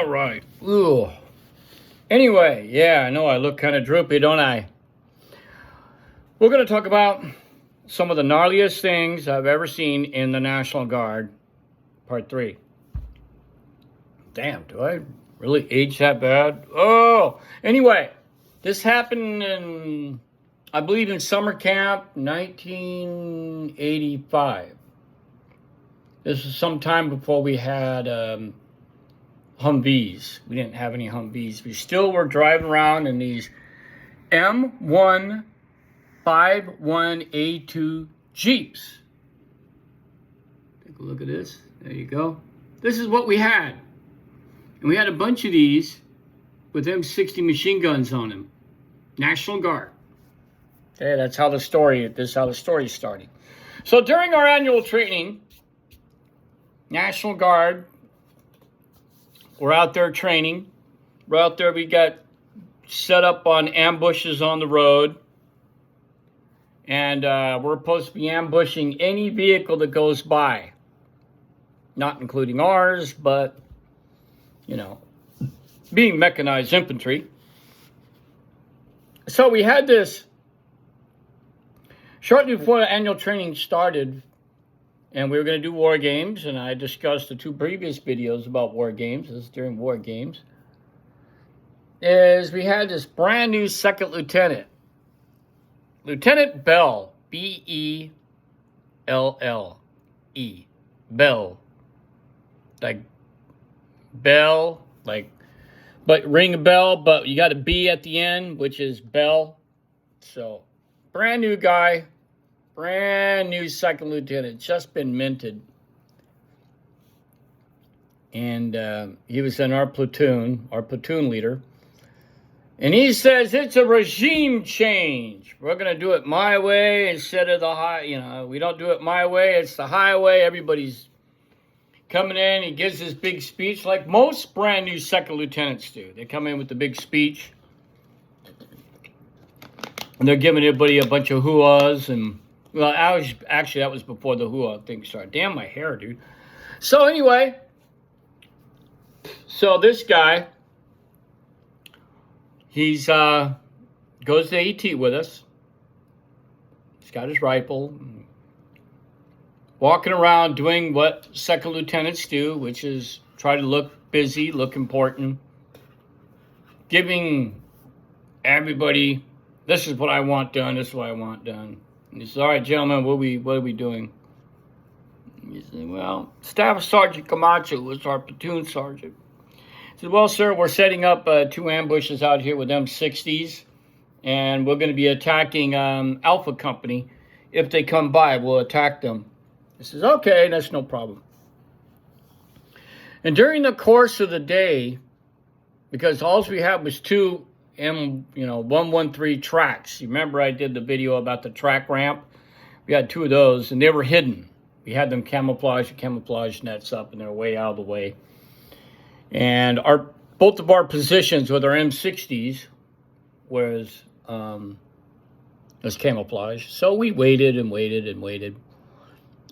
All right. Ooh. Anyway, yeah, I know I look kind of droopy, don't I? We're going to talk about some of the gnarliest things I've ever seen in the National Guard, part 3. Damn, do I really age that bad? Oh, anyway, this happened in, I believe, in summer camp, 1985. This was some time before we had Humvees. We didn't have any Humvees. We still were driving around in these M151A2 Jeeps. Take a look at this. There you go. This is what we had. And we had a bunch of these with M60 machine guns on them. National Guard. Okay, this is how the story started. So during our annual training, National Guard, we're out there training. We're out there, we got set up on ambushes on the road. And we're supposed to be ambushing any vehicle that goes by. Not including ours, but, you know, being mechanized infantry. So we had this shortly before the annual training started, and we were going to do war games, and I discussed the 2 previous videos about war games. This is during war games. We had this brand new second lieutenant, Lt Belle, B-E-L-L-E, Belle, like Bell, like, but ring a bell, but you got a B at the end, which is Bell. So, brand new guy, brand new second lieutenant, just been minted. And he was in our platoon leader. And he says, it's a regime change. We're going to do it my way instead of we don't do it my way. It's the highway. Everybody's coming in. He gives this big speech like most brand new second lieutenants do. They come in with the big speech. And they're giving everybody a bunch of hoo-ahs. And, well, that was before the hoo-ah thing started. Damn my hair, dude. So anyway, this guy, he's goes to AT with us. He's got his rifle, walking around doing what second lieutenants do, which is try to look busy, look important, giving everybody, this is what I want done, this is what I want done. And he says, all right, gentlemen, what are we doing? He said, well, Staff Sergeant Camacho was our platoon sergeant. He said, well, sir, we're setting up 2 ambushes out here with M60s, and we're going to be attacking Alpha Company. If they come by, we'll attack them. He says, okay, that's no problem. And during the course of the day, because all we had was 2 113 tracks. You remember I did the video about the track ramp? We had 2 of those, and they were hidden. We had them camouflage nets up, and they're way out of the way. And both of our positions with our M60s was camouflage. So we waited and waited and waited.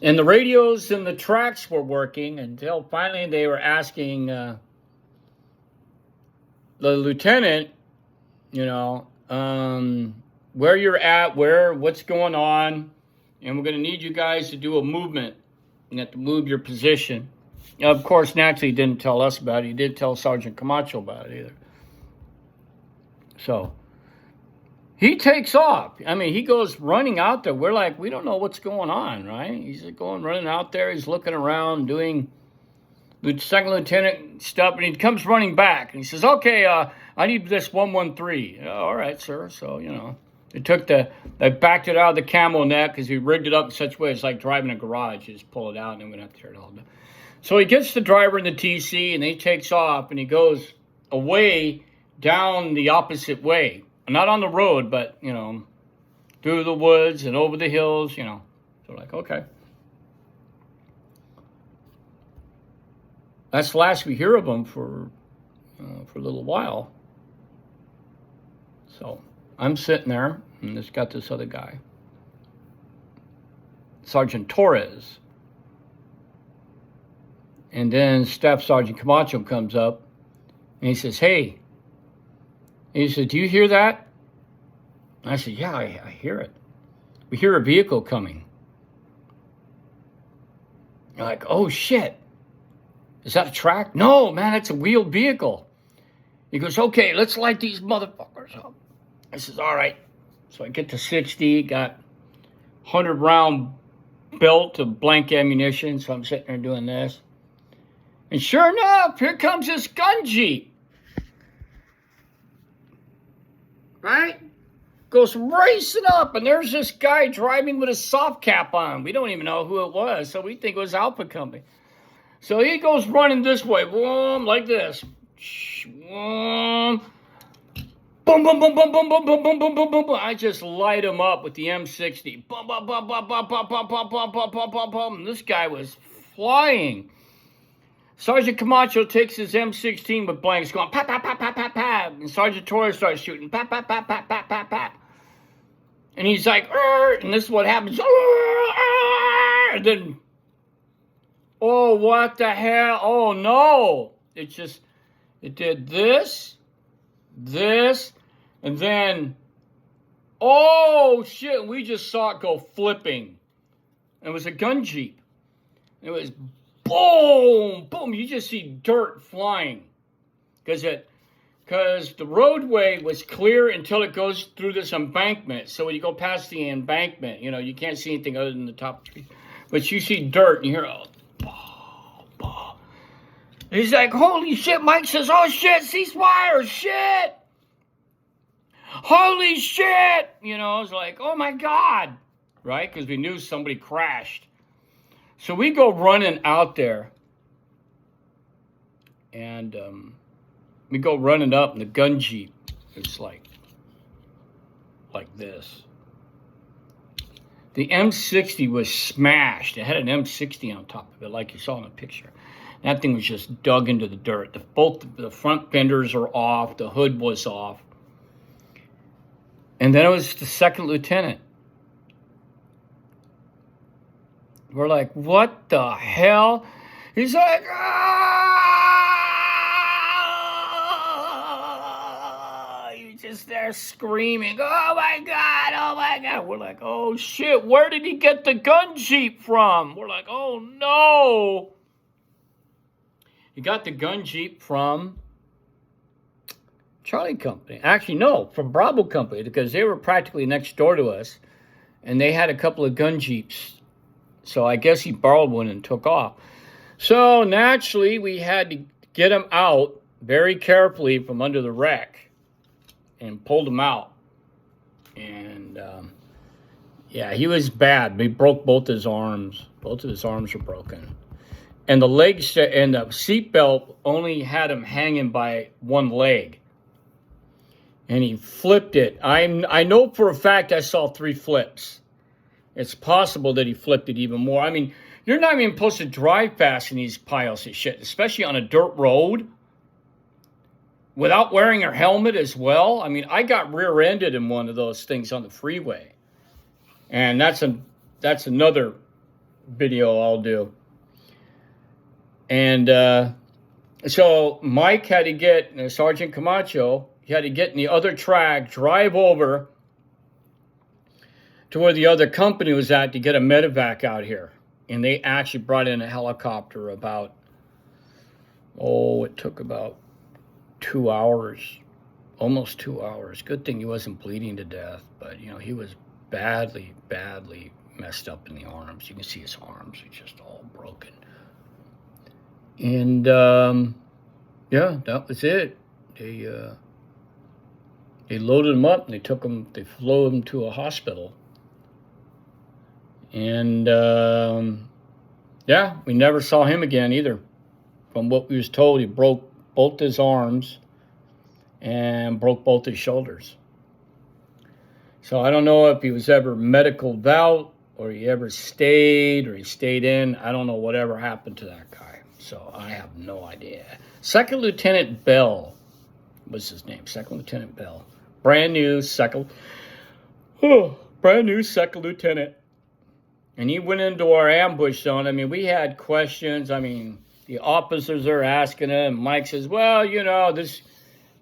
And the radios and the tracks were working until finally they were asking the lieutenant, where you're at, what's going on, and we're going to need you guys to do a movement. You have to move your position. Of course, naturally, he didn't tell us about it. He didn't tell Sergeant Camacho about it either. So, he takes off. I mean, he goes running out there. We're like, we don't know what's going on, right? He's running out there. He's looking around, doing the second lieutenant stuff, and he comes running back. And he says, okay, I need this 113. All right, sir. So, they backed it out of the camo net because we rigged it up in such a way it's like driving a garage. You just pull it out, and then we don't have to tear it all down. So he gets the driver in the TC, and he takes off, and he goes away down the opposite way. Not on the road, but, through the woods and over the hills, So like, okay. That's the last we hear of him for a little while. So I'm sitting there, and it's got this other guy, Sergeant Torres. And then Staff Sergeant Camacho comes up, And he says, hey. And he said, do you hear that? And I said, yeah, I hear it. We hear a vehicle coming. You're like, oh, shit. Is that a track? No, man, it's a wheeled vehicle. He goes, okay, let's light these motherfuckers up. I says, all right. So I get to 60, got 100-round belt of blank ammunition, so I'm sitting there doing this. And sure enough, here comes this gun jeep. Right? Goes racing up, and there's this guy driving with a soft cap on. We don't even know who it was, so we think it was Alpha Company. So he goes running this way, boom, like this. Boom. Boom, boom, boom, boom, boom, boom, boom, boom, boom, boom, boom, boom. I just light him up with the M60. Boom, boom, boom, boom, boom, boom, boom, boom, boom, boom, boom, boom, boom. This guy was flying. Sergeant Camacho takes his M16 with blanks, going pap, pap, pap, pap, pap, pap. And Sergeant Torres starts shooting pap, pap, pap, pap, pap, pap, pap. And he's like, and this is what happens. And then, oh, what the hell? Oh, no. It did this, and then, oh, shit. We just saw it go flipping. It was a gun jeep. It was boom, boom. You just see dirt flying. Because the roadway was clear until it goes through this embankment. So when you go past the embankment, you can't see anything other than the top tree. But you see dirt, and you hear, oh, bah, bah. He's like, holy shit. Mike says, oh, shit, ceasefire, shit. Holy shit. It's like, oh, my God. Right? Because we knew somebody crashed. So we go running out there. And we go running up, and the gun jeep is like this. The M60 was smashed. It had an M60 on top of it, like you saw in the picture. That thing was just dug into the dirt. Both the front fenders are off. The hood was off. And then it was the second lieutenant. We're like, what the hell? He's like, he's just there screaming, oh my God, oh my God. We're like, oh shit, where did he get the gun jeep from? We're like, oh no. He got the gun jeep from Charlie Company. Actually, no, from Bravo Company, because they were practically next door to us, and they had a couple of gun jeeps. So I guess he borrowed one and took off. So naturally, we had to get him out very carefully from under the wreck and pulled him out. And yeah, he was bad. We broke both his arms. Both of his arms were broken. And the legs and the seatbelt only had him hanging by one leg. And he flipped it. I know for a fact I saw 3 flips. It's possible that he flipped it even more. I mean, you're not even supposed to drive fast in these piles of shit, especially on a dirt road, without wearing your helmet as well. I mean, I got rear-ended in one of those things on the freeway. And that's another video I'll do. And so Mike had to get, Sergeant Camacho, he had to get in the other track, drive over to where the other company was at to get a medevac out here. And they actually brought in a helicopter about, it took about 2 hours, almost 2 hours. Good thing he wasn't bleeding to death, but, he was badly, badly messed up in the arms. You can see his arms are just all broken. And, yeah, that was it. They loaded him up, and they flew him to a hospital. And, yeah, we never saw him again either. From what we was told, he broke both his arms and broke both his shoulders. So I don't know if he was ever medicaled out or he ever stayed or he stayed in. I don't know whatever happened to that guy. So I have no idea. Second Lieutenant Belle was his name. Second Lieutenant Belle. Brand new second lieutenant. And he went into our ambush zone. I mean, we had questions. I mean, The officers are asking him. Mike says, well, you know, this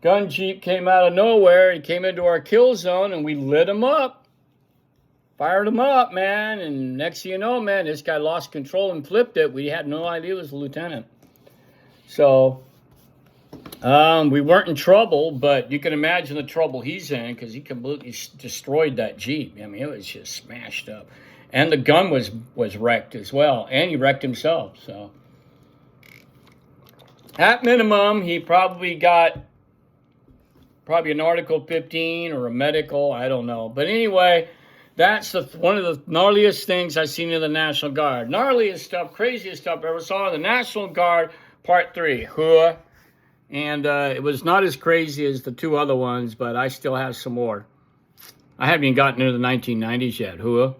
gun jeep came out of nowhere. He came into our kill zone, and we lit him up. Fired him up, man. And next thing you know, man, this guy lost control and flipped it. We had no idea it was the lieutenant. So we weren't in trouble, but you can imagine the trouble he's in because he completely destroyed that jeep. I mean, it was just smashed up. And the gun was wrecked as well. And he wrecked himself, so... At minimum, he probably got an Article 15 or a medical, I don't know. But anyway, that's one of the gnarliest things I've seen in the National Guard. Gnarliest stuff, craziest stuff I ever saw in the National Guard, Part 3. Huh? And it was not as crazy as the two other ones, but I still have some more. I haven't even gotten into the 1990s yet. Huh?